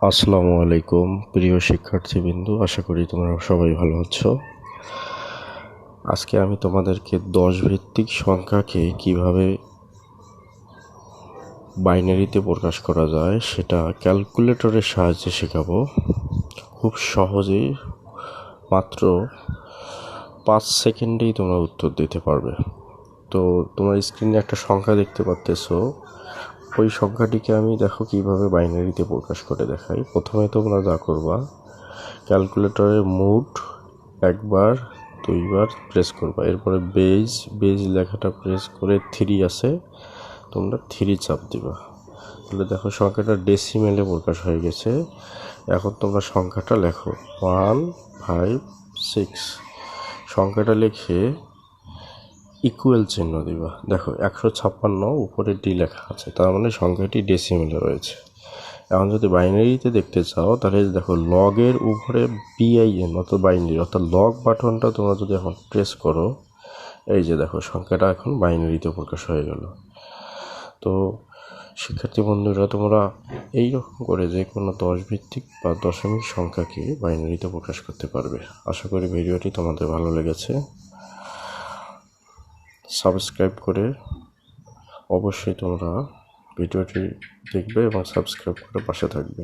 আসসালামু আলাইকুম প্রিয় শিক্ষার্থীবৃন্দু, আশা করি তোমরা সবাই ভালো আছো। আজকে আমি তোমাদেরকে 10 ভিত্তিক সংখ্যাকে কিভাবে বাইনারিতে প্রকাশ করা যায় সেটা ক্যালকুলেটরের সাহায্যে শেখাবো। খুব সহজেই মাত্র 5 সেকেন্ডেই তোমরা উত্তর দিতে পারবে। তো তোমার স্ক্রিনে একটা সংখ্যা দেখতে পাচ্তেছো, ওই সংখ্যাটিকে আমি দেখো কিভাবে বাইনারিতে প্রকাশ করে দেখাই। প্রথমে তোমরা যা করবা, ক্যালকুলেটরের মুড একবার দুইবার প্রেস করবা, এরপরে বেজ লেখাটা প্রেস করে 3 আছে, তোমরা 3 চাপ দিবা। তাহলে দেখো সংখ্যাটা ডেসিমেলে প্রকাশ হয়ে গেছে। এখন তোমরা সংখ্যাটা লেখো 156। সংখ্যাটা লিখে ইকুয়াল চিহ্ন দিবা। দেখো 156 উপরে ডি লেখা আছে, তার মানে সংখ্যাটি ডেসিমেলে রয়েছে। এখন যদি বাইনারিতে দেখতে চাও তাহলে দেখো লগের উপরে BIN অর্থাৎ বাইনারি অর্থাৎ লগ বাটনটা তোমরা যদি এখন প্রেস করো, এই যে দেখো সংখ্যাটা এখন বাইনারিতে প্রকাশ হয়ে গেল। তো শিক্ষার্থী বন্ধুরা, তোমরা এইরকম করে যে কোনো 10 ভিত্তিক বা দশমিক সংখ্যাকে বাইনারিতে প্রকাশ করতে পারবে। আশা করি ভিডিওটি তোমাদের ভালো লেগেছে। সাবস্ক্রাইব করে অবশ্যই তোমরা ভিডিওটি দেখবে এবং সাবস্ক্রাইব করে পাশে থাকবে।